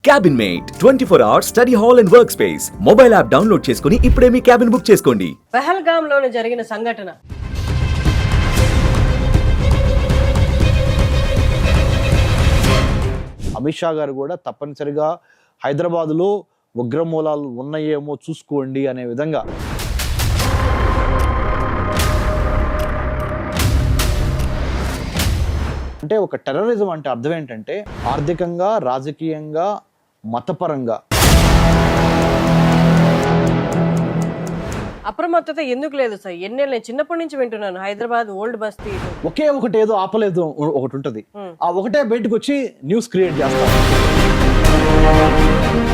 Cabin mate 24 hours study hall and work space mobile app download చేసుకుని ఇప్పుడే మీ cabin book చేసుకోండి. పెహల్గాంలోనే జరిగిన సంఘటన అమిత్ షా గారు కూడా తప్పనిసరిగా హైదరాబాద్లో ఉగ్రమూలాలు ఉన్నాయేమో చూసుకోండి అనే విధంగా అంటే ఒక టెర్రరిజం అంటే అర్థం ఏంటంటే ఆర్థికంగా, రాజకీయంగా, మతపరంగా అప్రమత్తత ఎందుకు లేదు సార్? ఎన్నేళ్ళు నేను చిన్నప్పటి నుంచి వింటున్నాను హైదరాబాద్ ఓల్డ్ బస్తీ. ఒకే ఒకటి ఏదో ఆపలేదు ఒకటి ఉంటుంది. ఆ ఒకటే బయటకు వచ్చి న్యూస్ క్రియేట్ చేస్తారు.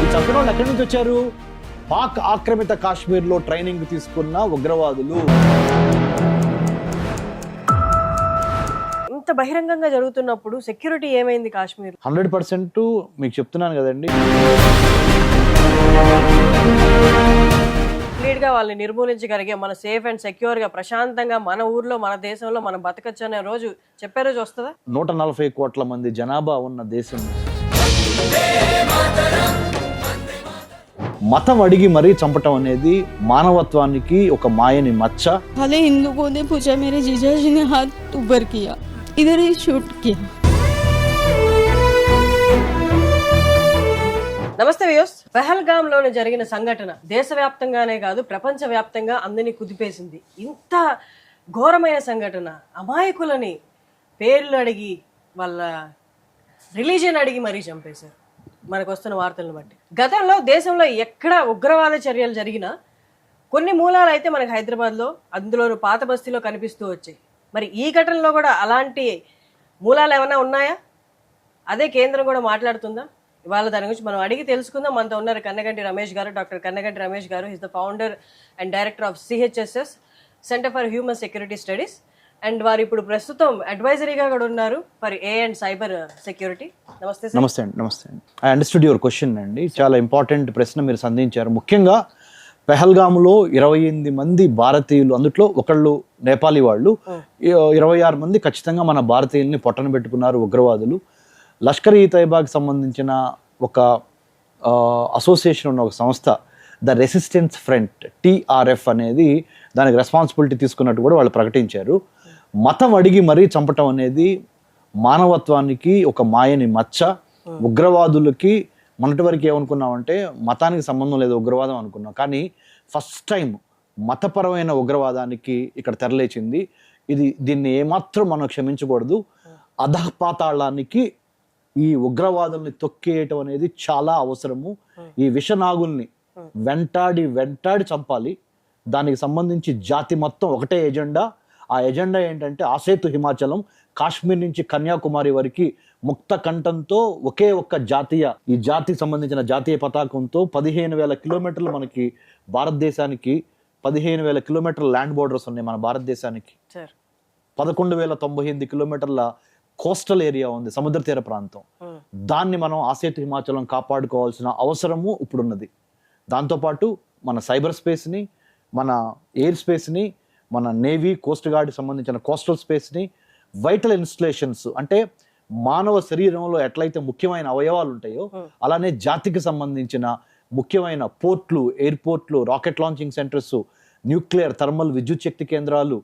ఈ చంపిన వాళ్ళు ఎక్కడి నుంచి వచ్చారు? పాక్ ఆక్రమిత కాశ్మీర్లో ట్రైనింగ్ తీసుకున్న ఉగ్రవాదులు. ఇంత బహిరంగంగా జరుగుతున్నప్పుడు సెక్యూరిటీ ఏమైంది కాశ్మీర్? 100% మీకు చెప్తున్నాను కదండి. కంప్లీట్ గా వాళ్ళని నిర్మూలించగలిగే, మన సేఫ్ అండ్ సెక్యూర్ గా ప్రశాంతంగా మన ఊర్లో మన దేశంలో మనం బతకచ్చు అనే రోజు చెప్పే రోజు వస్తుందా? 140 కోట్ల మంది జనాభా ఉన్న దేశం మతం అడిగి మరీ చంపటం అనేది మానవత్వానికి ఒక మాయని మచ్చ. भले इन लोगों ने पूछा, मेरे जीजा जी ने हाथ ऊपर किया, इधर ही शूट किया. నమస్తే వ్యూస్. పెహల్గాంలోనే జరిగిన సంఘటన దేశవ్యాప్తంగానే కాదు ప్రపంచవ్యాప్తంగా అందరినీ కుదిపేసింది. ఇంత ఘోరమైన సంఘటన, అమాయకులని పేర్లు అడిగి వాళ్ళ రిలీజియన్ అడిగి మరీ చంపేశారు మనకు వస్తున్న వార్తలను బట్టి. గతంలో దేశంలో ఎక్కడ ఉగ్రవాద చర్యలు జరిగినా కొన్ని మూలాలు అయితే మనకు హైదరాబాద్లో, అందులోనూ పాత బస్తీలో కనిపిస్తూ వచ్చాయి. మరి ఈ ఘటనలో కూడా అలాంటి మూలాలు ఏమైనా ఉన్నాయా? అదే కేంద్రం కూడా మాట్లాడుతుందా? ఇవాళ దాని గురించి మనం అడిగి తెలుసుకుందాం. మనతో ఉన్నారు కన్నగంటి రమేష్ గారు. డాక్టర్ కన్నగంటి రమేష్ గారు is the founder and director of CHSS, centre for human security studies. And వారు ఇప్పుడు ప్రస్తుతం అడ్వైజరీగా కూడా ఉన్నారు for AI and cyber security. నమస్తే సార్. నమస్తే అండి. నమస్తే అండి. ఐ అండర్స్టూడ్ యువర్ క్వశ్చన్ అండి. చాలా ఇంపార్టెంట్ ప్రశ్న మీరు సంధించారు. ముఖ్యంగా పెహల్గాంలో 28 మంది భారతీయులు, అందుట్లో ఒకళ్ళు నేపాలీ వాళ్ళు, 26 మంది ఖచ్చితంగా మన భారతీయుల్ని పొట్టన పెట్టుకున్నారు ఉగ్రవాదులు. లష్కర్ ఈ తైబాకి సంబంధించిన ఒక అసోసియేషన్ ఉన్న ఒక సంస్థ, ద రెసిస్టెన్స్ ఫ్రంట్, TRF అనేది దానికి రెస్పాన్సిబిలిటీ తీసుకున్నట్టు కూడా వాళ్ళు ప్రకటించారు. మతం అడిగి మరీ చంపటం అనేది మానవత్వానికి ఒక మాయని మచ్చ. ఉగ్రవాదులకి మొన్నటి వరకు ఏమనుకున్నామంటే మతానికి సంబంధం లేదు ఉగ్రవాదం అనుకున్నాం, కానీ ఫస్ట్ టైం మతపరమైన ఉగ్రవాదానికి ఇక్కడ తెరలేచింది. దీన్ని ఏమాత్రం మనం క్షమించకూడదు. అధపాతాళానికి ఈ ఉగ్రవాదుల్ని తొక్కేయటం అనేది చాలా అవసరము. ఈ విషనాగుల్ని వెంటాడి చంపాలి. దానికి సంబంధించి జాతి మొత్తం ఒకటే ఎజెండా. ఆ ఎజెండా ఏంటంటే ఆసేతు హిమాచలం, కాశ్మీర్ నుంచి కన్యాకుమారి వరకు ముక్త కంఠంతో ఒకే ఒక్క ఈ జాతికి సంబంధించిన జాతీయ పతాకంతో 15,000 కిలోమీటర్లు మనకి భారతదేశానికి 15,000 కిలోమీటర్ల ల్యాండ్ బోర్డర్స్ ఉన్నాయి మన భారతదేశానికి. 11,098 కిలోమీటర్ల కోస్టల్ ఏరియా ఉంది, సముద్ర తీర ప్రాంతం. దాన్ని మనం ఆసేతు హిమాచలం కాపాడుకోవాల్సిన అవసరము ఇప్పుడున్నది. దాంతోపాటు మన సైబర్ స్పేస్ని, మన ఎయిర్ స్పేస్ని, మన నేవీ, కోస్ట్ గార్డ్ సంబంధించిన కోస్టల్ స్పేస్ని, వైటల్ ఇన్స్టలేషన్స్ అంటే మానవ శరీరంలో ఎట్లయితే ముఖ్యమైన అవయవాలు ఉంటాయో అలానే జాతికి సంబంధించిన ముఖ్యమైన పోర్ట్లు, ఎయిర్పోర్ట్లు, rocket launching centres, nuclear thermal విద్యుత్ శక్తి కేంద్రాలు,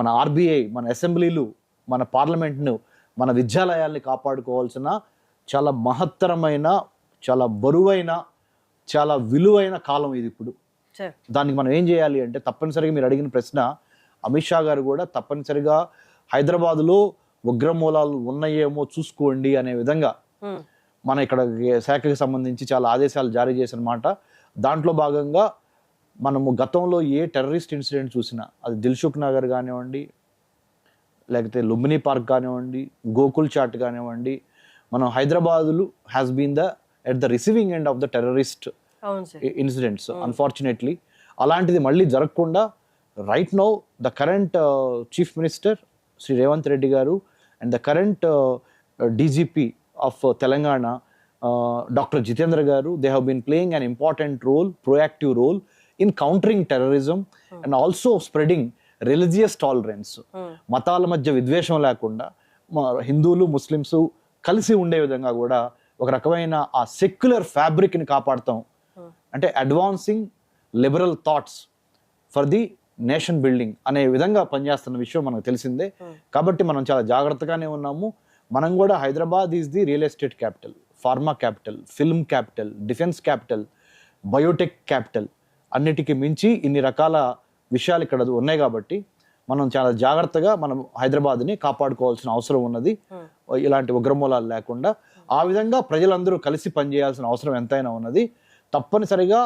మన RBI, మన అసెంబ్లీలు, మన పార్లమెంట్ను, మన విద్యాలయాల్ని కాపాడుకోవాల్సిన చాలా మహత్తరమైన, చాలా బరువైన, చాలా విలువైన కాలం ఇది ఇప్పుడు. దానికి మనం ఏం చేయాలి అంటే తప్పనిసరిగా మీరు అడిగిన ప్రశ్న, అమిత్ షా గారు కూడా తప్పనిసరిగా హైదరాబాద్లో ఉగ్రమూలాలు ఉన్నాయేమో చూసుకోండి అనే విధంగా మన ఇక్కడ శాఖకి సంబంధించి చాలా ఆదేశాలు జారీ చేసిన మాట. దాంట్లో భాగంగా మనము గతంలో ఏ టెర్రరిస్ట్ ఇన్సిడెంట్ చూసినా, అది దిల్సుఖ్ నగర్ కానివ్వండి, లేకపోతే లుంబినీ పార్క్ కానివ్వండి, గోకుల్ చాట్ కానివ్వండి, మనం హైదరాబాదులు has been at the receiving end of the terrorist incidents. Unfortunately అలాంటిది మళ్ళీ జరగకుండా right now the current chief minister Shri Revanth Reddy గారు and the current DGP of Telangana doctor Jitendra గారు, they have been playing an important role, proactive role in countering terrorism and also spreading religious tolerance. మతాల మధ్య విద్వేషం లేకుండా హిందువులు, Muslims కలిసి ఉండే విధంగా కూడా ఒక రకమైన ఆ సెక్యులర్ ఫ్యాబ్రిక్ని కాపాడతాం, అంటే advancing liberal thoughts for the nation building అనే విధంగా పనిచేస్తున్న విషయం మనకు తెలిసిందే. కాబట్టి మనం చాలా జాగ్రత్తగానే ఉన్నాము. మనం కూడా Hyderabad is the real estate capital, pharma capital, film capital, defence capital, Biotech capital, అన్నిటికీ మించి ఇన్ని రకాల విషయాలు ఇక్కడ ఉన్నాయి. కాబట్టి మనం చాలా జాగ్రత్తగా మనం హైదరాబాద్ని కాపాడుకోవాల్సిన అవసరం ఉన్నది, ఇలాంటి ఉగ్రమూలాలు లేకుండా. ఆ విధంగా ప్రజలందరూ కలిసి పనిచేయాల్సిన అవసరం ఎంతైనా ఉన్నది. తప్పనిసరిగా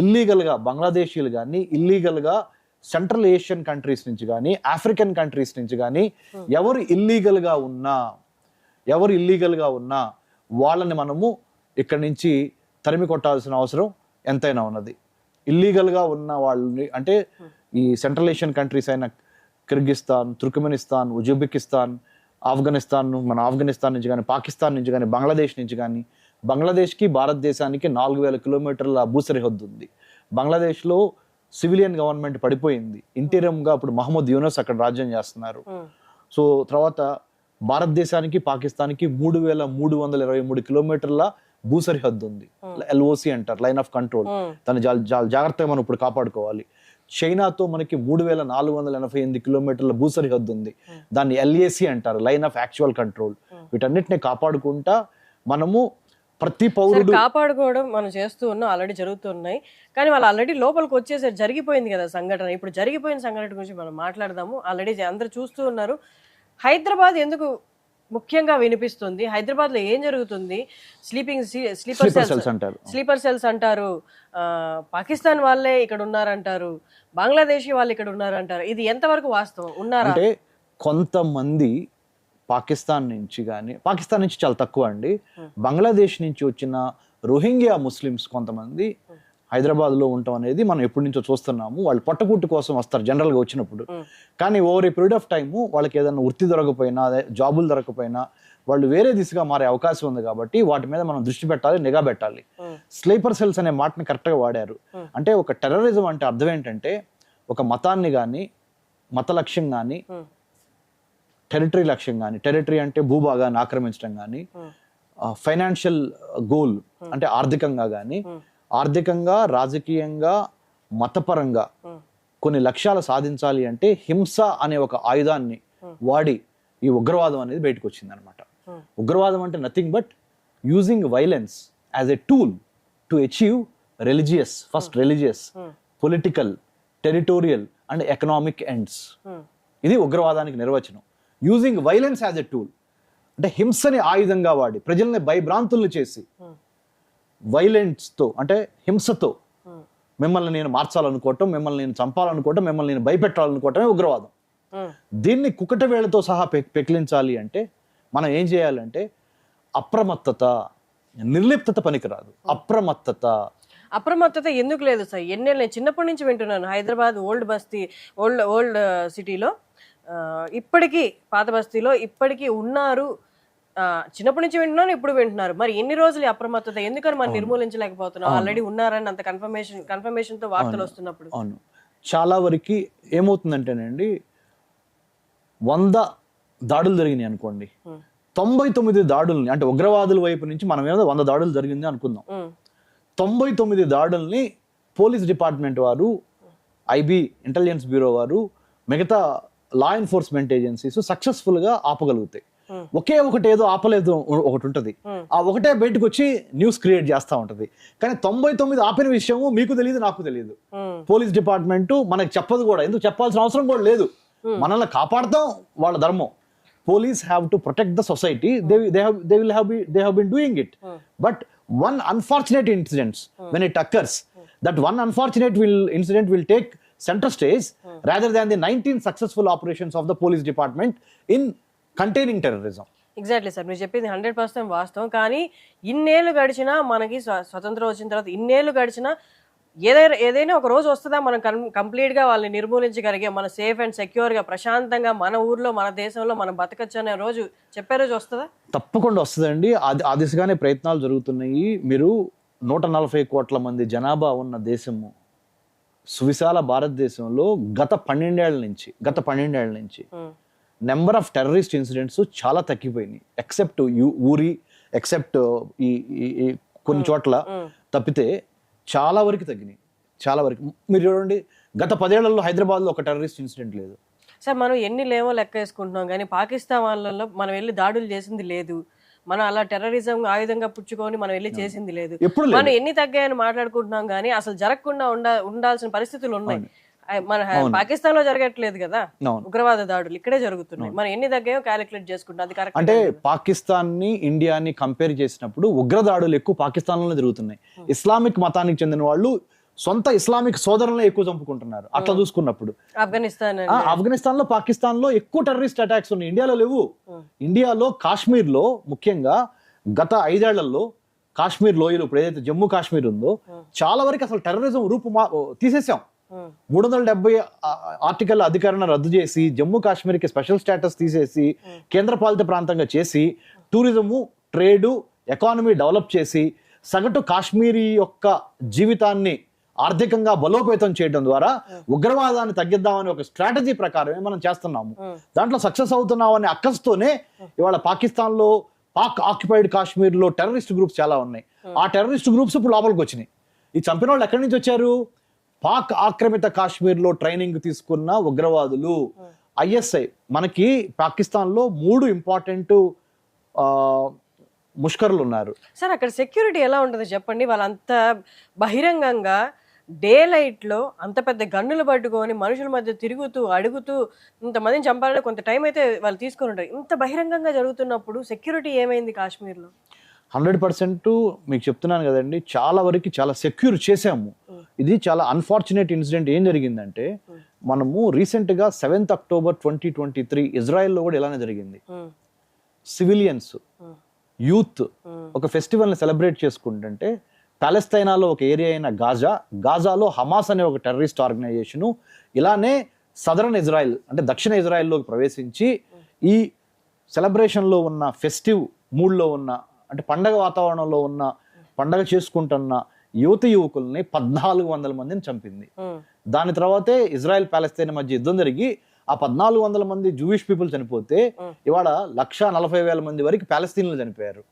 ఇల్లీగల్గా బంగ్లాదేశీలు కానీ, ఇల్లీగల్గా సెంట్రల్ ఏషియన్ కంట్రీస్ నుంచి కానీ, ఆఫ్రికన్ కంట్రీస్ నుంచి కానీ ఎవరు ఇల్లీగల్గా ఉన్నా వాళ్ళని మనము ఇక్కడి నుంచి తరిమి కొట్టాల్సిన అవసరం ఎంతైనా ఉన్నది. ఇల్లీగల్గా ఉన్న వాళ్ళని అంటే ఈ సెంట్రల్ ఏషియన్ కంట్రీస్ అయిన కిర్గిస్తాన్, తుర్కమెనిస్తాన్, ఉజ్బెకిస్తాన్, ఆఫ్ఘనిస్తాన్, మన ఆఫ్ఘనిస్తాన్ నుంచి కానీ, పాకిస్తాన్ నుంచి కానీ, బంగ్లాదేశ్ నుంచి కానీ, బంగ్లాదేశ్కి భారతదేశానికి 4000 కిలోమీటర్ల భూ సరిహద్దు ఉంది. బంగ్లాదేశ్లో సివిలియన్ గవర్నమెంట్ పడిపోయింది. ఇంటీరియర్గా ఇప్పుడు మహమ్మద్ యూనస్ అక్కడ రాజ్యం చేస్తున్నారు. సో తర్వాత భారతదేశానికి పాకిస్తాన్కి 3323 కిలోమీటర్ల భూ సరిహద్దు ఉంది. LOC అంటారు, లైన్ ఆఫ్ కంట్రోల్. దాన్ని జాగ్రత్తగా మనం ఇప్పుడు కాపాడుకోవాలి. చైనాతో మనకి 3488 కిలోమీటర్ల భూ సరిహద్దు ఉంది. దాన్ని LAC అంటారు, లైన్ ఆఫ్ యాక్చువల్ కంట్రోల్. వీటన్నిటిని కాపాడుకుంటా మనము ప్రతి పౌరుడు కాపాడుకోవడం మనం చేస్తూ ఉన్నాం, ఆల్రెడీ జరుగుతున్నాయి. కానీ వాళ్ళు ఆల్రెడీ లోపలికి వచ్చేసరి జరిగిపోయింది కదా సంఘటన. ఇప్పుడు జరిగిపోయిన సంఘటన గురించి మనం మాట్లాడదాము. ఆల్రెడీ అందరూ చూస్తూ ఉన్నారు. హైదరాబాద్ ఎందుకు ముఖ్యంగా వినిపిస్తుంది, హైదరాబాద్ లో ఏం జరుగుతుంది? స్లీపర్ సెల్స్ అంటారు, పాకిస్తాన్ వాళ్ళే ఇక్కడ ఉన్నారంటారు, బంగ్లాదేశీ వాళ్ళు ఇక్కడ ఉన్నారంటారు. ఇది ఎంతవరకు వాస్తవం? ఉన్నారా అంటే కొంతమంది పాకిస్తాన్ నుంచి చాలా తక్కువ అండి. బంగ్లాదేశ్ నుంచి వచ్చిన రోహింగ్యా ముస్లిమ్స్ కొంతమంది హైదరాబాద్లో ఉండటం అనేది మనం ఎప్పటి నుంచో చూస్తున్నాము. వాళ్ళు పొట్టకూటి కోసం వస్తారు జనరల్గా వచ్చినప్పుడు. కానీ over a period of time వాళ్ళకి ఏదైనా వృత్తి దొరకపోయినా, జాబులు దొరకపోయినా వాళ్ళు వేరే దిశగా మారే అవకాశం ఉంది. కాబట్టి వాటి మీద మనం దృష్టి పెట్టాలి, నిఘా పెట్టాలి. స్లీపర్ సెల్స్ అనే మాటని కరెక్ట్గా వాడారు. అంటే ఒక టెర్రరిజం అంటే అర్థం ఏంటంటే ఒక మతాన్ని కానీ, మత లక్ష్యం కానీ, టెరిటరీ లక్ష్యం కానీ, టెరిటరీ అంటే భూభాగాన్ని ఆక్రమించడం కానీ, ఫైనాన్షియల్ గోల్ అంటే ఆర్థికంగా కానీ, ఆర్థికంగా, రాజకీయంగా, మతపరంగా కొన్ని లక్ష్యాలు సాధించాలి అంటే హింస అనే ఒక ఆయుధాన్ని వాడి ఈ ఉగ్రవాదం అనేది బయటకు వచ్చింది అనమాట. ఉగ్రవాదం అంటే nothing but using violence as a tool to achieve religious, political, territorial and economic ends. ఇది ఉగ్రవాదానికి నిర్వచనం. Using violence as a tool అంటే హింసని ఆయుధంగా వాడి ప్రజల్ని భయభ్రాంతుల్ని చేసి, వైలెన్స్తో అంటే హింసతో మిమ్మల్ని నేను మార్చాలనుకోవటం, మిమ్మల్ని నేను చంపాలనుకోవటం, మిమ్మల్ని నేను భయపెట్టాలనుకోవటమే ఉగ్రవాదం. దీన్ని కుకట వేళతో సహా పెకిలించాలి అంటే మనం ఏం చేయాలంటే అప్రమత్తత, నిర్లిప్తత పనికిరాదు. అప్రమత్తత ఎందుకు లేదు సార్? ఎన్నేళ్ళు నేను చిన్నప్పటి నుంచి వింటున్నాను. హైదరాబాద్ ఓల్డ్ సిటీలో ఇప్పటికీ, పాత బస్తీలో ఇప్పటికీ ఉన్నారు. చిన్నప్పటి నుంచి వింటున్నాను, ఇప్పుడు వింటున్నారు. మరి ఎన్ని రోజులు అప్రమత్తత? ఎందుకని మనం నిర్మూలించలేకపోతున్నాం? ఆల్రెడీ ఉన్నారని అంత కన్ఫర్మేషన్ తో వార్తలు వస్తున్నప్పుడు. అవును, చాలా వరకు ఏమవుతుందంటేనండి 100 దాడులు జరిగినాయి అనుకోండి, 99 దాడుల్ని అంటే ఉగ్రవాదుల వైపు నుంచి మనం ఏదో 100 దాడులు జరిగింది అనుకుందాం. 99 దాడుల్ని పోలీస్ డిపార్ట్మెంట్ వారు, IB ఇంటెలిజెన్స్ బ్యూరో వారు, మిగతా లా ఎన్ఫోర్స్మెంట్ ఏజెన్సీస్ సక్సెస్ఫుల్ గా ఆపగలుగుతాయి. ఒకే ఒకటి ఏదో ఆపలేదు ఒకటి ఉంటది, ఆ ఒకటే బయటకు వచ్చి న్యూస్ క్రియేట్ చేస్తా ఉంటది. కానీ 99 ఆపిన విషయము మీకు తెలియదు, నాకు తెలియదు. పోలీస్ డిపార్ట్మెంట్ మనకి చెప్పదు కూడా, ఎందుకు చెప్పాల్సిన అవసరం కూడా లేదు. మనల్ని కాపాడతాం వాళ్ళ ధర్మం. Police have to protect the society. They have been doing it. But one unfortunate incident, when it occurs, that one unfortunate incident will take center stage rather than the 19 successful operations of the police department in containing terrorism. Exactly sir, మీరు చెప్పింది 100% వాస్తవం. కానీ ఇన్నేళ్ళు గడిచినా, మనకి స్వతంత్రం వచ్చిన తర్వాత ఇన్నేళ్ళు గడిచినా ఏదైనా ఒక రోజు వస్తుందా మనం కంప్లీట్ గా వాళ్ళని నిర్మూలించగలిగే, మన సేఫ్ అండ్ సెక్యూర్ గా ప్రశాంతంగా మన ఊర్లో, మన దేశంలో మనం బతకచ్చు అనే రోజు, చెప్పే రోజు వస్తుందా? తప్పకుండా వస్తుందండి. ఆ దిశగానే ప్రయత్నాలు జరుగుతున్నాయి. మీరు 140 కోట్ల మంది జనాభా ఉన్న దేశము, సువిశాల భారతదేశంలో గత 12 ఏళ్ల నుంచి నెంబర్ ఆఫ్ టెర్రరిస్ట్ ఇన్సిడెంట్స్ చాలా తగ్గిపోయినాయి. ఎక్సెప్ట్ ఊరి, ఎక్సెప్ట్ ఈ ఈ కొన్ని చోట్ల తప్పితే చాలా వరకు తగ్గినాయి, చాలా వరకు. మీరు చూడండి, గత 10 ఏళ్లలో హైదరాబాద్లో ఒక టెర్రరిస్ట్ ఇన్సిడెంట్ లేదు. సార్ మనం ఎన్ని లేవో లెక్క వేసుకుంటున్నాం కానీ పాకిస్తాన్ వాళ్ళలో మనం వెళ్ళి దాడులు చేసింది లేదు, మనం అలా టెర్రరిజం ఆయుధంగా పుచ్చుకొని మనం వెళ్ళి చేసింది లేదు. ఎప్పుడు మనం ఎన్ని తగ్గాయని మాట్లాడుకుంటున్నాం కానీ అసలు జరగకుండా ఉండాల్సిన పరిస్థితులు ఉన్నాయి. మన పాకిస్తాన్ లో జరగట్లేదు కదా ఉగ్రవాద దాడులు, ఇక్కడే జరుగుతున్నాయి. మనం ఎన్ని తగ్గాయో క్యాలిక్యులేట్ చేసుకుంటాం, అది కరెక్ట్. అంటే పాకిస్తాన్ ని ఇండియాని కంపేర్ చేసినప్పుడు ఉగ్రదాడులు ఎక్కువ పాకిస్తాన్ లోనే జరుగుతున్నాయి. ఇస్లామిక్ మతానికి చెందిన వాళ్ళు సొంత ఇస్లామిక్ సోదరులనే ఎక్కువ చంపుకుంటున్నారు. అట్లా చూసుకున్నప్పుడు ఆఫ్ఘనిస్తాన్ లో, పాకిస్తాన్ లో ఎక్కువ టెర్రరిస్ట్ అటాక్స్ ఉన్నాయి, ఇండియాలో లేవు. ఇండియాలో కాశ్మీర్ లో ముఖ్యంగా గత 5 ఏళ్లలో కాశ్మీర్ లోయలు, ఇప్పుడు ఏదైతే జమ్మూ కాశ్మీర్ ఉందో చాలా వరకు అసలు టెర్రరిజం రూపు తీసేసాం. 370 ఆర్టికల్ అధికారాన్ని రద్దు చేసి జమ్మూ కాశ్మీర్ కి స్పెషల్ స్టేటస్ తీసేసి కేంద్రపాలిత ప్రాంతంగా చేసి టూరిజము, ట్రేడు, ఎకానమీ డెవలప్ చేసి సగటు కాశ్మీరీ యొక్క జీవితాన్ని ఆర్థికంగా బలోపేతం చేయడం ద్వారా ఉగ్రవాదాన్ని తగ్గిద్దామని ఒక స్ట్రాటజీ ప్రకారమే మనం చేస్తున్నాము. దాంట్లో సక్సెస్ అవుతున్నామనే అక్కస్తోనే ఇవాళ పాకిస్తాన్ లో, పాక్ ఆక్యుపైడ్ కాశ్మీర్ లో టెర్రరిస్ట్ గ్రూప్స్ చాలా ఉన్నాయి. ఆ టెర్రరిస్ట్ గ్రూప్స్ ఇప్పుడు లోపలికి వచ్చినాయి. ఈ చంపిన వాళ్ళు ఎక్కడి నుంచి వచ్చారు? పాక్ ఆక్రమిత కాశ్మీర్ లో ట్రైనింగ్ తీసుకున్న ఉగ్రవాదులు. ఐఎస్ఐ మనకి పాకిస్తాన్ లో 3 ఇంపార్టెంట్ ముష్కరులు ఉన్నారు. సార్ అక్కడ సెక్యూరిటీ ఎలా ఉంటుంది చెప్పండి? వాళ్ళంత బహిరంగంగా డే లైట్ లో అంత పెద్ద గన్నులు పట్టుకొని మనుషుల మధ్య తిరుగుతూ అడుగుతూ ఇంతమందిని చంపాలంటే కొంత టైం అయితే వాళ్ళు తీసుకొని ఉంటారు. ఇంత బహిరంగంగా జరుగుతున్నప్పుడు సెక్యూరిటీ ఏమైంది కాశ్మీర్లో? 100% మీకు చెప్తున్నాను కదండి, చాలా వరకు చాలా సెక్యూర్ చేసాము. ఇది చాలా అన్ఫార్చునేట్ ఇన్సిడెంట్. ఏం జరిగిందంటే మనము రీసెంట్ గా 7th October 2023 ఇజ్రాయెల్లో కూడా ఇలానే జరిగింది. సివిలియన్స్, యూత్ ఒక ఫెస్టివల్ ని సెలబ్రేట్ చేసుకుంటుంటే పాలస్తీనాలో ఒక ఏరియా అయిన గాజాలో హమాస్ అనే ఒక టెర్రరిస్ట్ ఆర్గనైజేషన్ ఇలానే సదరన్ ఇజ్రాయెల్ అంటే దక్షిణ ఇజ్రాయెల్లోకి ప్రవేశించి ఈ సెలబ్రేషన్ లో ఉన్న ఫెస్టివ్ మూడ్ లో ఉన్న అంటే పండగ వాతావరణంలో ఉన్న పండగ చేసుకుంటున్న యువకుల్ని 1400 మందిని చంపింది. దాని తర్వాతే ఇజ్రాయెల్ పాలస్తీన్ మధ్య యుద్ధం జరిగి ఆ 1400 మంది జూయిష్ పీపుల్ చనిపోతే ఇవాళ 140,000 మంది వరకు పాలస్తీన్లు చనిపోయారు.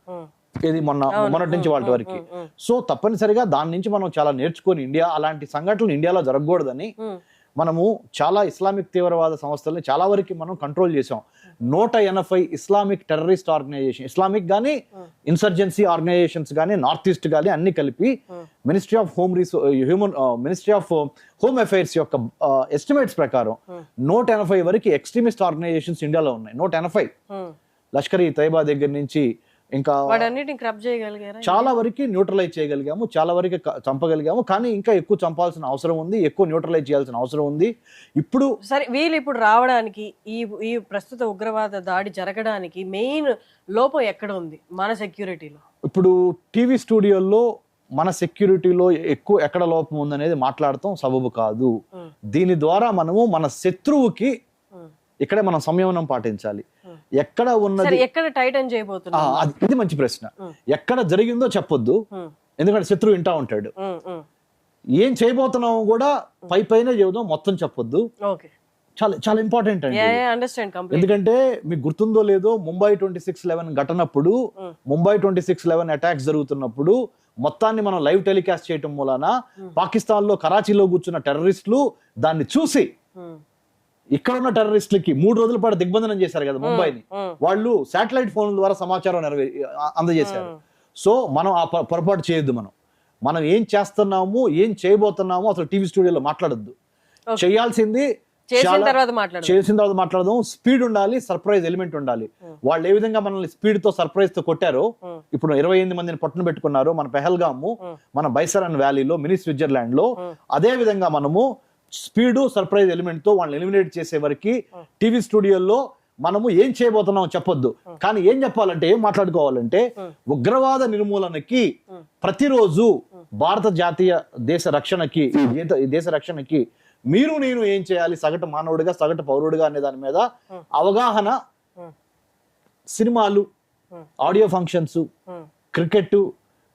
ఇది మొన్నటి నుంచి వాళ్ళ వరకు. సో తప్పనిసరిగా దాని నుంచి మనం చాలా నేర్చుకొని ఇండియా అలాంటి సంఘటనలు ఇండియాలో జరగకూడదని మనము చాలా ఇస్లామిక్ తీవ్రవాద సంస్థల్ని చాలా వరకు మనం కంట్రోల్ చేసాం. 180 ఇస్లామిక్ టెర్రరిస్ట్ ఆర్గనైజేషన్, ఇస్లామిక్ గానీ ఇన్సర్జెన్సీ ఆర్గనైజేషన్స్ గానీ నార్త్ ఈస్ట్ గానీ అన్ని కలిపి మినిస్ట్రీ ఆఫ్ హోమ్ అఫైర్స్ యొక్క ఎస్టిమేట్స్ ప్రకారం 180 వరకు ఎక్స్ట్రీమిస్ట్ ఆర్గనైజేషన్స్ ఇండియాలో ఉన్నాయి. 180. లష్కర్ ఈ తైబా దగ్గర నుంచి ఇంకా చాలా వరకు న్యూట్రలైజ్ చేయగలిగాము, చాలా వరకు చంపగలిగాము. కానీ ఇంకా ఎక్కువ చంపాల్సిన అవసరం ఉంది, ఎక్కువ న్యూట్రలైజ్ చేయాల్సిన అవసరం ఉంది. ఇప్పుడు సరే వీళ్ళు ఇప్పుడు రావడానికి ఈ ప్రస్తుత ఉగ్రవాద దాడి జరగడానికి మెయిన్ లోపం ఎక్కడ ఉంది మన సెక్యూరిటీలో? ఇప్పుడు టీవీ స్టూడియోల్లో మన సెక్యూరిటీలో ఎక్కువ ఎక్కడ లోపం ఉందనేది మాట్లాడటం సబబు కాదు. దీని ద్వారా మనము మన శత్రువుకి ఇక్కడే మనం సంయమనం పాటించాలి. ఎక్కడ ఉన్నది, ఎక్కడ టైటన్ చేయబోతున్నా, ఇది మంచి ప్రశ్న. ఎక్కడ జరిగిందో చెప్పొద్దు, ఎందుకంటే శత్రువు వింటా ఉంటాడు. ఏం చేయబోతున్నామో కూడా పైనే చెబుదాం, మొత్తం చెప్పొద్దు. చాలా చాలా ఇంపార్టెంట్ అండి. ఎందుకంటే మీకు గుర్తుందో లేదో, ముంబై 26/11 ఘటనప్పుడు, ముంబై 26/11 అటాక్స్ జరుగుతున్నప్పుడు మొత్తాన్ని మనం లైవ్ టెలికాస్ట్ చేయటం మూలాన పాకిస్తాన్ లో కరాచీలో కూర్చున్న టెర్రరిస్టులు దాన్ని చూసి ఇక్కడ ఉన్న టెర్రరిస్టులకి 3 రోజుల పాటు దిగ్బంధనం చేశారు కదా ముంబైని. వాళ్ళు శాటిలైట్ ఫోన్ ద్వారా సమాచారం అందజేశారు. సో మనం ఆ పొరపాటు చేయొద్దు. మనం ఏం చేస్తున్నాము, ఏం చేయబోతున్నాము అసలు టీవీ స్టూడియోలో మాట్లాడొద్దు. చేయాల్సింది చేసిన తర్వాత మాట్లాడదాం. స్పీడ్ ఉండాలి, సర్ప్రైజ్ ఎలిమెంట్ ఉండాలి. వాళ్ళు ఏ విధంగా మనల్ని స్పీడ్ తో సర్ప్రైజ్ తో కొట్టారో, ఇప్పుడు 28 మందిని పట్టున పెట్టుకున్నారు మన పెహల్గాము, మన బైసరన్ వ్యాలీలో, మినీ స్విట్జర్లాండ్ లో. అదే విధంగా మనము స్పీడు, సర్ప్రైజ్ ఎలిమెంట్ తో వాళ్ళని ఎలిమినేట్ చేసే వరకు టీవీ స్టూడియోలో మనము ఏం చేయబోతున్నాం చెప్పొద్దు. కానీ ఏం చెప్పాలంటే, ఏం మాట్లాడుకోవాలంటే, ఉగ్రవాద నిర్మూలనకి ప్రతిరోజు భారత జాతీయ దేశ రక్షణకి మీరు నేను ఏం చేయాలి, సగటు మానవుడిగా, సగటు పౌరుడిగా అనే దాని మీద అవగాహన, సినిమాలు, ఆడియో ఫంక్షన్స్, క్రికెట్,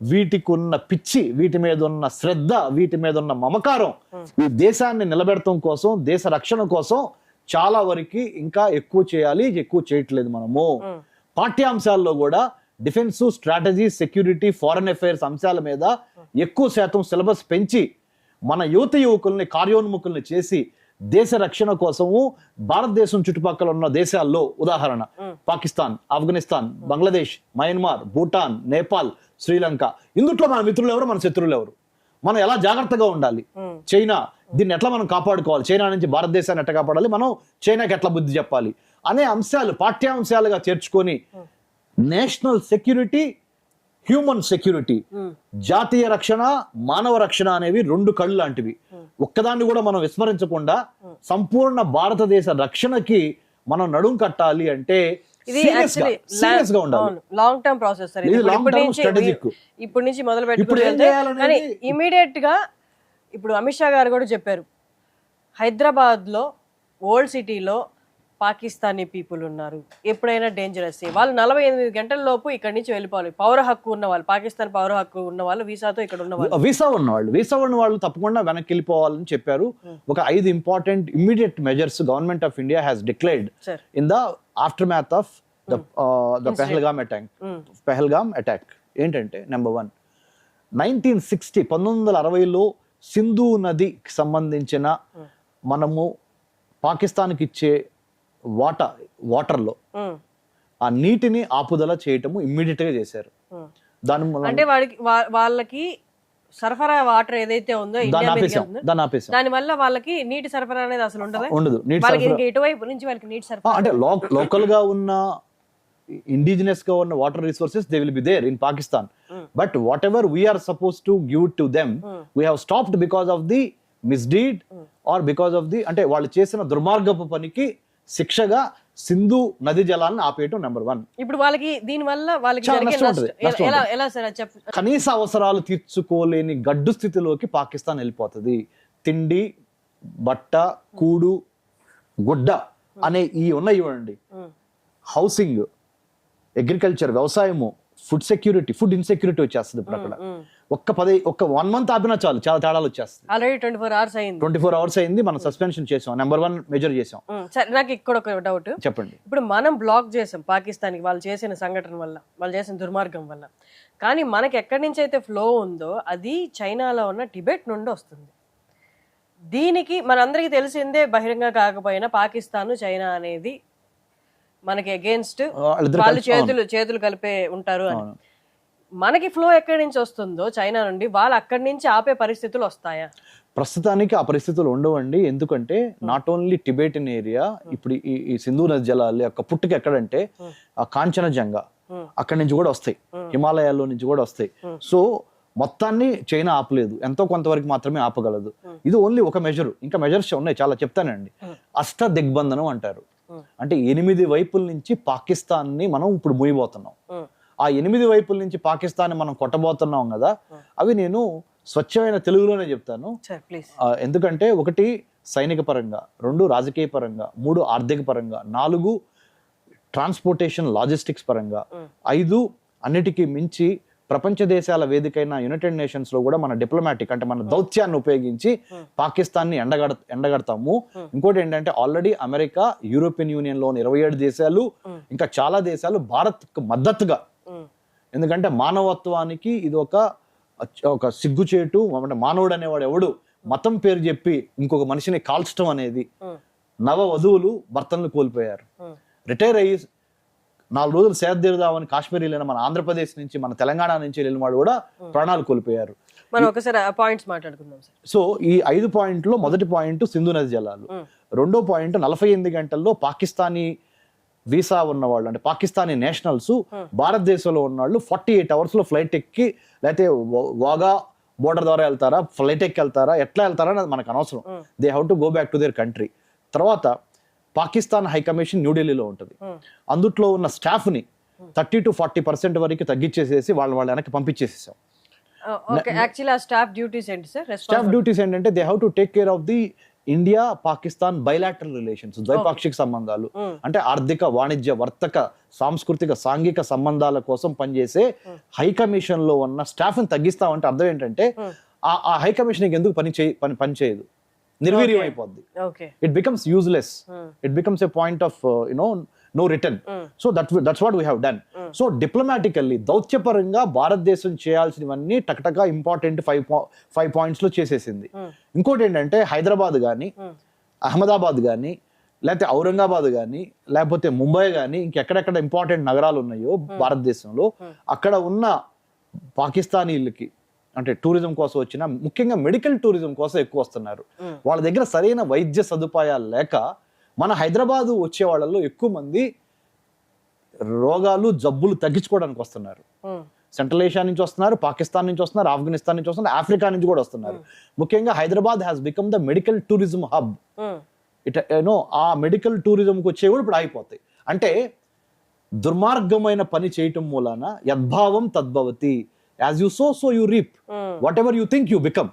వీటికి ఉన్న పిచ్చి, వీటి మీద ఉన్న శ్రద్ధ, వీటి మీద ఉన్న మమకారం ఈ దేశాన్ని నిలబెడటం కోసం, దేశ రక్షణ కోసం చాలా వరకు ఇంకా ఎక్కువ చేయాలి. ఎక్కువ చేయట్లేదు మనము. పాఠ్యాంశాల్లో కూడా defence, strategy, security, foreign affairs అంశాల మీద ఎక్కువ శాతం సిలబస్ పెంచి మన యువకుల్ని కార్యోన్ముఖుల్ని చేసి దేశ రక్షణ కోసము భారతదేశం చుట్టుపక్కల ఉన్న దేశాల్లో ఉదాహరణ పాకిస్తాన్, ఆఫ్ఘనిస్తాన్, బంగ్లాదేశ్, మయన్మార్, భూటాన్, నేపాల్, శ్రీలంక, ఇందుట్లో మన మిత్రులు ఎవరు, మన శత్రువులు ఎవరు, మనం ఎలా జాగ్రత్తగా ఉండాలి, చైనా దీన్ని ఎట్లా మనం కాపాడుకోవాలి, చైనా నుంచి భారతదేశాన్ని ఎట్లా కాపాడాలి, మనం చైనాకి ఎట్లా బుద్ధి చెప్పాలి అనే అంశాలు పాఠ్యాంశాలుగా చేర్చుకొని నేషనల్ సెక్యూరిటీ, హ్యూమన్ సెక్యూరిటీ, జాతీయ రక్షణ, మానవ రక్షణ అనేవి రెండు కళ్ళు లాంటివి. ఒక్కదాన్ని కూడా మనం విస్మరించకుండా సంపూర్ణ భారతదేశ రక్షణకి మనం నడుం కట్టాలి అంటే సీరియస్ గా ఉండాలి. Long term process sir. ఇది long term strategic. ఇప్పటి నుంచి మొదలు ఇప్పుడు ఏం పెట్టుకుంటే చేయాలనేది- కానీ ఇమీడియట్ గా ఇప్పుడు అమిత్ షా గారు కూడా చెప్పారు, హైదరాబాద్ లో ఓల్డ్ సిటీలో పాకిస్తానీ పీపుల్ ఉన్నారు, ఎప్పుడైనా డేంజరస్, వాళ్ళు 48 గంటల లోపు ఇక్కడ నుంచి వెళ్ళిపోవాలి. పౌర హక్కు ఉన్న వాళ్ళు, పాకిస్తాన్ పౌర హక్కు ఉన్న వాళ్ళు, వీసాతో ఇక్కడ ఉన్న వాళ్ళు, వీసా ఉన్న వాళ్ళు తప్పకుండా వెనక్కి వెళ్ళిపోవాలని చెప్పారు. ఒక 5 important immediate measures government of India has declared Sir. In the after math of the Pahalgam attack. ఏంటంటే నెంబర్ 1, 1960లో సింధు నదికి సంబంధించిన మనము పాకిస్తాన్కి ఇచ్చే వాటర్లో ఆ నీటిని ఆపుదల చేయటము ఇమ్మీడియట్ గా చేశారు. దాని అంటే వాళ్ళకి సరఫరా వాటర్ ఏదైతే ఉందో ఇండియా మీదకి ఉందో, దాని వల్ల వాళ్ళకి నీటి సరఫరా అనేది అసలు ఉండదు. వాళ్ళకి ఇంకా ఎటువైపు నుంచి వాళ్ళకి నీటి సరఫరా అంటే లోకల్ గా ఉన్న ఇండిజినస్ గా ఉన్న water resources they will be there in Pakistan, but whatever we are suppose to give to them we have stopped because of the misdeed or because of the, అంటే వాళ్ళు చేసిన దుర్మార్గపు పనికి శిక్షగా సింధు నది జలాలను ఆపేయటం నెంబర్ 1. ఇప్పుడు వాళ్ళకి దీని వల్ల వాళ్ళకి చాలా జరిగే నష్టం ఉంటుంది, నష్టం నష్టం ఎలా సార్ చెప్పు. కనీస అవసరాలు తీర్చుకోలేని గడ్డు స్థితిలోకి పాకిస్తాన్ వెళ్ళిపోతుంది. తిండి, బట్ట, కూడు, గుడ్డ అనే ఈ ఉన్నాయి చూడండి, హౌసింగ్, అగ్రికల్చర్, వ్యవసాయము, ఫుడ్ సెక్యూరిటీ, ఫుడ్ ఇన్సెక్యూరిటీ వచ్చేస్తుంది. ఇప్పుడు అక్కడ ఒక్క 1 month ఆపినా చాలు, చాలా తేడాలు వచ్చేస్తుంది. ఆల్రెడీ 24 hours అయింది. 24 hours అయింది, మనం సస్పెన్షన్ చేసాం, నెంబర్ 1 మెజర్ చేసాం. సరే, నాకు ఇక్కడ ఒక డౌట్ చెప్పండి. ఇప్పుడు మనం బ్లాక్ చేసాం పాకిస్తాన్కి వాళ్ళు చేసిన సంఘటన వల్ల, వాళ్ళు చేసిన దుర్మార్గం వల్ల, కానీ మనకి ఎక్కడి నుంచి అయితే ఫ్లో ఉందో అది చైనాలో ఉన్న టిబెట్ నుండి వస్తుంది. దీనికి మనందరికీ తెలిసిందే, బహిరంగ కాకపోయినా పాకిస్తాన్, చైనా అనేది మనకి అగేన్స్ట్, వాళ్ళు చేతులు కలిపే ఉంటారు అని. మనకి ఫ్లో ఎక్కడి నుంచి వస్తుందో చైనా నుండి, వాళ్ళు అక్కడి నుంచి ఆపే పరిస్థితులు వస్తాయా? ప్రస్తుతానికి ఆ పరిస్థితులు ఉండవండి. ఎందుకంటే నాట్ ఓన్లీ టిబెటిన్ ఏరియా, ఇప్పుడు ఈ సింధు నది జలాలు యొక్క పుట్టుక ఎక్కడంటే ఆ కాంచనజంగా అక్కడి నుంచి కూడా వస్తాయి, హిమాలయాల్లో నుంచి కూడా వస్తాయి. సో మొత్తాన్ని చైనా ఆపలేదు, ఎంతో కొంతవరకు మాత్రమే ఆపగలదు. ఇది ఓన్లీ ఒక మెజర్, ఇంకా మెజర్స్ ఉన్నాయి చాలా, చెప్తానండి. అష్ట దిగ్బంధనం అంటారు, అంటే 8 వైపుల నుంచి పాకిస్తాన్ని మనం ఇప్పుడు మునిపోతున్నాం. ఆ 8 వైపుల నుంచి పాకిస్తాన్ని మనం కొట్టబోతున్నాం కదా, అవి నేను స్వచ్ఛమైన తెలుగులోనే చెప్తాను. ఎందుకంటే 1 సైనిక పరంగా, 2 రాజకీయ పరంగా, 3 ఆర్థిక పరంగా, 4 ట్రాన్స్పోర్టేషన్ లాజిస్టిక్స్ పరంగా, 5 అన్నిటికీ మించి ప్రపంచ దేశాల వేదికైన యునైటెడ్ నేషన్స్ లో కూడా మన డిప్లొమాటిక్, అంటే మన దౌత్యాన్ని ఉపయోగించి పాకిస్తాన్ ని ఎండగడతాము. ఇంకోటి ఏంటంటే ఆల్రెడీ అమెరికా, యూరోపియన్ యూనియన్ లోని 27 దేశాలు, ఇంకా చాలా దేశాలు భారత్ కు మద్దతుగా, ఎందుకంటే మానవత్వానికి ఇది ఒక సిగ్గుచేటు. మానవుడు అనేవాడు ఎవడు మతం పేరు చెప్పి ఇంకొక మనిషిని కాల్చడం అనేది. నవ వధువులు భర్తలను కోల్పోయారు, రిటైర్ అయ్యి 4 రోజులు సేద తీరుదామని కాశ్మీరీలైన మన ఆంధ్రప్రదేశ్ నుంచి, మన తెలంగాణ నుంచి వెళ్ళిన వాడు కూడా ప్రాణాలు కోల్పోయారు. మనం ఒకసారి పాయింట్స్ మాట్లాడుకుందాం. సో ఈ 5 పాయింట్లో మొదటి పాయింట్ సింధు నది జలాలు, రెండో పాయింట్ 48 గంటల్లో పాకిస్తానీ వీసా ఉన్నవాళ్ళు, అంటే పాకిస్తానీ నేషనల్స్ భారతదేశంలో ఉన్నవాళ్ళు 48 hours లో ఫ్లైట్ ఎక్కి, లేకపోతే వాగా బోర్డర్ ద్వారా వెళ్తారా, ఫ్లైట్ ఎక్కి వెళ్తారా, ఎట్లా వెళ్తారా అనేది మనకు అనవసరం. They have to go back to their country. తర్వాత పాకిస్తాన్ హై కమిషన్ న్యూఢిల్లీలో ఉంటుంది, అందుట్లో ఉన్న స్టాఫ్ ని 30 to 40% వరకు తగ్గించేసేసి వాళ్ళ వెనక్కి పంపించేసేసాం. స్టాఫ్ డ్యూటీస్ ఏంటంటే they have to take care of the India Pakistan bilateral relations, ద్వైపాక్షిక సంబంధాలు, అంటే ఆర్థిక, వాణిజ్య, వర్తక, సాంస్కృతిక, సాంఘిక సంబంధాల కోసం పనిచేసే హై కమిషన్ లో ఉన్న స్టాఫ్ ని తగ్గిస్తామంటే అర్థం ఏంటంటే ఆ హై కమిషన్ ఎందుకు పని చేయదు, నిర్వీర్యం అయిపోద్ది. It becomes useless, it becomes a point of no return. So that's what we have done. So diplomatically దౌత్యపరంగా భారతదేశం చేయాల్సినవన్నీ టకటగా ఇంపార్టెంట్ 5 points లో చేసేసింది. ఇంకోటి ఏంటంటే హైదరాబాద్ కానీ, అహ్మదాబాద్ కానీ, లేకపోతే ఔరంగాబాద్ కానీ, లేకపోతే ముంబై కానీ, ఇంకెక్కడెక్కడ ఇంపార్టెంట్ నగరాలు ఉన్నాయో భారతదేశంలో, అక్కడ ఉన్న పాకిస్తానీలకి అంటే టూరిజం కోసం వచ్చిన, ముఖ్యంగా మెడికల్ టూరిజం కోసం ఎక్కువ వస్తున్నారు. వాళ్ళ దగ్గర సరైన వైద్య సదుపాయాలు లేక మన హైదరాబాద్ వచ్చే వాళ్ళలో ఎక్కువ మంది రోగాలు జబ్బులు తగ్గించుకోవడానికి వస్తున్నారు. సెంట్రల్ ఏషియా నుంచి వస్తున్నారు, పాకిస్తాన్ నుంచి వస్తున్నారు, ఆఫ్ఘనిస్తాన్ నుంచి వస్తున్నారు, ఆఫ్రికా నుంచి కూడా వస్తున్నారు. ముఖ్యంగా Hyderabad has become the medical tourism hub. ఆ మెడికల్ టూరిజంకి వచ్చే కూడా ఇప్పుడు అయిపోతాయి. అంటే దుర్మార్గమైన పని చేయటం మూలాన యద్భావం తద్భవతి, as you sow so you reap, whatever you think you become.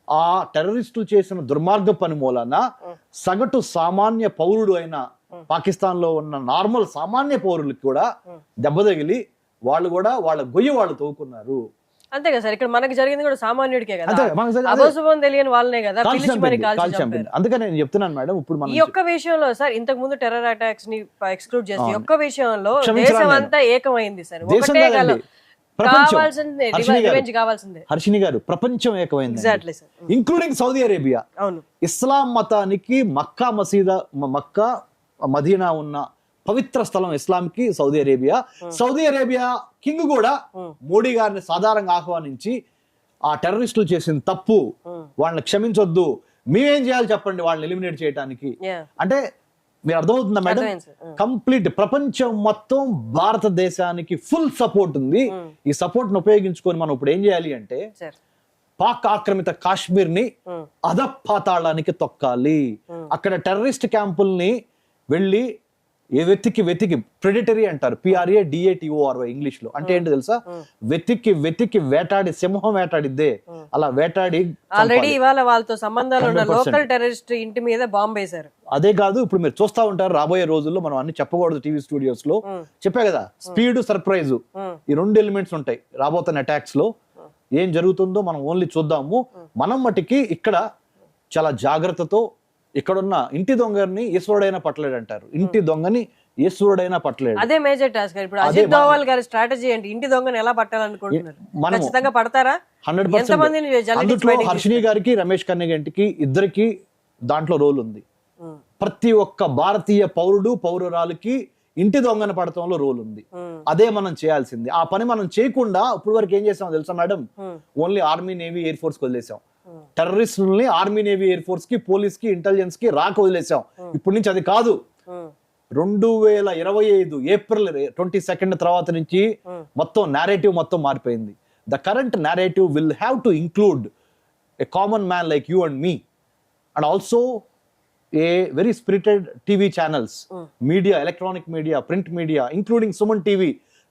ఆ టెర్రరిస్టులు చేసిన దుర్మార్గ పని మూలాన సగటు సామాన్య పౌరుడు అయిన పాకిస్తాన్ లో ఉన్న నార్మల్ సామాన్య పౌరులకి కూడా దెబ్బ తగిలి వాళ్ళు కూడా వాళ్ళ గొయ్యి వాళ్ళు తవ్వుకున్నారు. అంతే కదా సార్, ఇక్కడ మనకి జరిగింది కూడా సామాన్యుడికే కదా, అంతే, మనకు జరిగింది అభోశుభం తెలియని వాళ్ళనే కదా పిలిచి మరి కాల్చి చంపారు. అందుకని నేను చెప్తున్నాను మేడం, ఇప్పుడు ఈ ఒక్క విషయంలో సార్ ఇంతకు ముందు టెర్రర్ అటాక్స్ ని ఎక్స్క్లూడ్ చేసి ఈ ఒక్క విషయంలో దేశం అంతా ఏకమైంది సార్. ఒకటే కావాల్సిందే రివెంజ్ కావాల్సిందే. హర్షిని గారు, ప్రపంచం ఏకమైంది, exactly sir, including Saudi Arabia. అవును, ఇస్లాం మతానికి మక్కా మదీనా ఉన్న పవిత్ర స్థలం ఇస్లాంకి సౌదీ అరేబియా. సౌదీ అరేబియా కింగ్ కూడా మోడీ గారిని సాధారణంగా ఆహ్వానించి ఆ టెర్రరిస్టులు చేసిన తప్పు, వాళ్ళని క్షమించొద్దు, మేమేం చేయాలి చెప్పండి వాళ్ళని ఎలిమినేట్ చేయడానికి. అంటే మీరు అర్థమవుతుందా మేడం? కంప్లీట్ ప్రపంచం మొత్తం భారతదేశానికి ఫుల్ సపోర్ట్ ఉంది. ఈ సపోర్ట్ ను ఉపయోగించుకొని మనం ఇప్పుడు ఏం చేయాలి అంటే పాక్ ఆక్రమిత కాశ్మీర్ ని అధపాతాళానికి తొక్కాలి. అక్కడ టెర్రరిస్ట్ క్యాంపుల్ని వెళ్ళి వెతికి ప్రెడిటరీ అంటారు, PRADATORY ఇంగ్లీష్ లో. అంటే ఏంటి తెలుసా? వెతికి వేటాడి, సింహం వేటాడిద్దే అలా వేటాడి. ఆల్రెడీ ఇవాళ వాళ్ళతో సంబంధాలు ఉన్న లోకల్ టెర్రరిస్ట్ ఇంటి మీద బాంబు వేశారు. అదే కాదు, ఇప్పుడు మీరు చూస్తా ఉంటారు రాబోయే రోజుల్లో, మనం అన్ని చెప్పకూడదు టీవీ స్టూడియోస్ లో, చెప్పా కదా, స్పీడ్ సర్ప్రైజ్, ఈ 2 ఎలిమెంట్స్ ఉంటాయి రాబోతున్న అటాక్స్ లో. ఏం జరుగుతుందో మనం ఓన్లీ చూద్దాము. మనం మటుకి ఇక్కడ చాలా జాగ్రత్తతో, ఇక్కడున్న ఇంటి దొంగని ఈశ్వరుడైనా పట్టలేడు అంటారు, ఇంటి దొంగని ఈశ్వరుడైనా పట్టలేడు. అదే మేజర్ టాస్క్. ఇప్పుడు అజిత్ దోవల్ గారి స్ట్రాటజీ ఏంటి? ఇంటి దొంగని ఎలా పట్టాలనుకుంటున్నారు? ఖచ్చితంగా పడతారా? 100%. అందులో హర్షిని గారికి, రమేష్ కన్నెగంటికి ఇద్దరికి దాంట్లో రోల్ ఉంది. ప్రతి ఒక్క భారతీయ పౌరురాలకి ఇంటి దొంగన పడటంలో రోల్ ఉంది. అదే మనం చేయాల్సింది. ఆ పని మనం చేయకుండా ఇప్పుడు వరకు ఏం చేసామో తెలుసా madam? Only army, navy, air force వదిలేసాం. టెర్రరిస్టుల్ని ఆర్మీ, నేవీ, ఎయిర్ ఫోర్స్ కి, పోలీస్ కి, ఇంటెలిజెన్స్ కి రాక వదిలేసాం. ఇప్పటి నుంచి అది కాదు. 2025 ఏప్రిల్ 22 తర్వాత నుంచి మొత్తం నేరేటివ్ మొత్తం మారిపోయింది. The current narrative will have to include a common man like you and me, and also a very spirited TV channels, media, electronic media, print media, including Suman TV,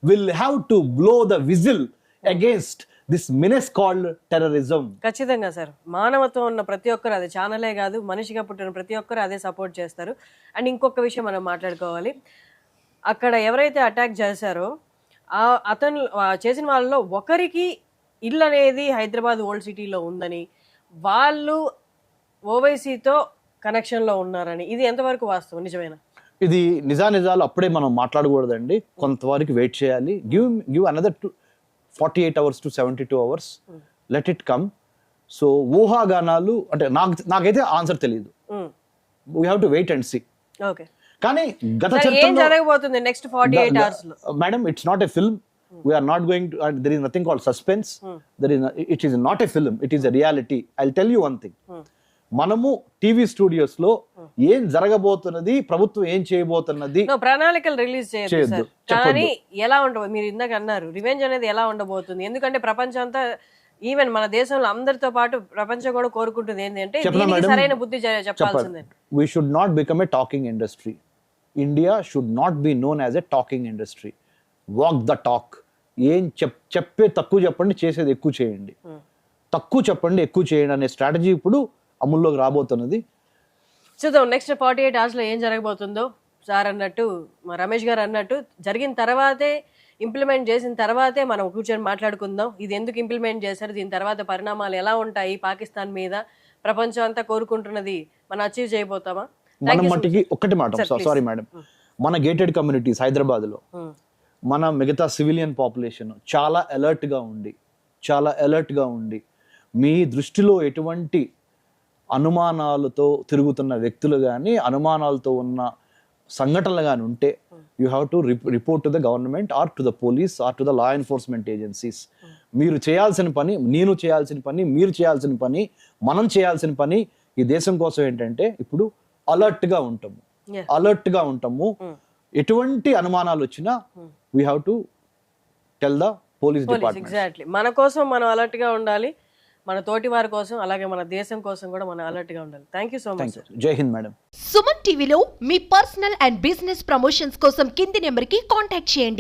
will have to blow the whistle against this menace called terrorism. ఖచ్చితంగా sir, మానవత్వం ఉన్న ప్రతి ఒక్కరు, అది ఛానలే కాదు, మనిషిగా పుట్టిన ప్రతి ఒక్కరు అదే సపోర్ట్ చేస్తారు. అండ్ ఇంకొక విషయం మనం మాట్లాడుకోవాలి. అక్కడ ఎవరైతే అటాక్ చేశారో అతను చేసిన వాళ్ళలో ఒకరికి ఇల్లు అనేది హైదరాబాద్ ఓల్డ్ సిటీలో ఉందని, వాళ్ళు ఓవైసీతో కనెక్షన్ లో ఉన్నారని, ఇది ఎంతవరకు వాస్తవం, నిజమేనా? ఇది నిజాలు అప్పుడే మనం మాట్లాడకూడదండి, కొంతవరకు వెయిట్ చేయాలి. Give another 48 hours to 72 hours, let it come. So ఊహాగానాలు అంటే నాకైతే ఆన్సర్ తెలియదు. We have to wait and see. Okay, కానీ గత ఏం జరగబోతుంది నెక్స్ట్ 48 hours లో? Madam, it's not a film. We are not going to, there is nothing called suspense. It is not a film, it is a reality. I'll tell you one thing. మనము TV studios లో ఏం జరగబోతున్నది, ప్రభుత్వం ఏం చేయబోతున్నది, ప్రణాళికలు release చేయొద్దు. కానీ ఎలా ఉండబోతుంది, మీరు ఇందాక అన్నారు రివెంజ్ అనేది ఎలా ఉండబోతుంది? ఎందుకంటే ప్రపంచం అంతా, ఈవెన్ మన దేశంలో అందరితో పాటు ప్రపంచం కూడా కోరుకుంటుంది ఏంటంటే సరైన బుద్ధి చెప్పాల్సిందే. We should not become a talking industry. India should not be known as a talking industry. Walk the talk. ఏం చెప్పే తక్కువ చెప్పండి, చేసేది ఎక్కువ చేయండి. తక్కువ చెప్పండి, ఎక్కువ చేయండి అనే స్ట్రాటజీ ఇప్పుడు అమల్లోకి రాబోతున్నది. చూద్దాం నెక్స్ట్ 48 hours లో ఏం జరగబోతుందో. సార్ అన్నట్టు, రమేష్ గారు అన్నట్టు, జరిగిన తర్వాతే, ఇంప్లిమెంట్ చేసిన తర్వాతే మనం కూర్చొని మాట్లాడుకుందాం. ఇది ఎందుకు ఇంప్లిమెంట్ చేశారు, దీని తర్వాత పరిణామాలు ఎలా ఉంటాయి పాకిస్తాన్ మీద, ప్రపంచం అంతా కోరుకుంటున్నది మనం అచీవ్ చేయబోతామా? మనం మట్టికి ఒక్కటి మాట, సారీ మేడం, మన గేటెడ్ కమ్యూనిటీస్ హైదరాబాద్లో మన మిగతా సివిలియన్ పాపులేషన్ చాలా అలర్ట్గా ఉండి మీ దృష్టిలో ఎటువంటి అనుమానాలతో తిరుగుతున్న వ్యక్తులు కానీ అనుమానాలతో ఉన్న సంఘటనలు కానీ ఉంటే you have to report to the government or to the police or to the law enforcement agencies. మీరు చేయాల్సిన పని, నేను చేయాల్సిన పని, మీరు చేయాల్సిన పని, మనం చేయాల్సిన పని ఈ దేశం కోసం ఏంటంటే ఇప్పుడు అలర్ట్గా ఉంటాము. ఎటువంటి అనుమానాలు వచ్చినా we have to tell the police department. Exactly, మన కోసం మనం అలర్ట్ గా ఉండాలి, మన తోటి వారి కోసం, అలాగే మన దేశం కోసం కూడా మనం అలర్ట్ గా ఉండాలి. Thank you so much. జై హింద్ మేడం. సుమన్ టీవీలో మీ పర్సనల్ అండ్ బిజినెస్ ప్రమోషన్స్ కోసం కింది నెంబర్కి కాంటాక్ట్ చేయండి.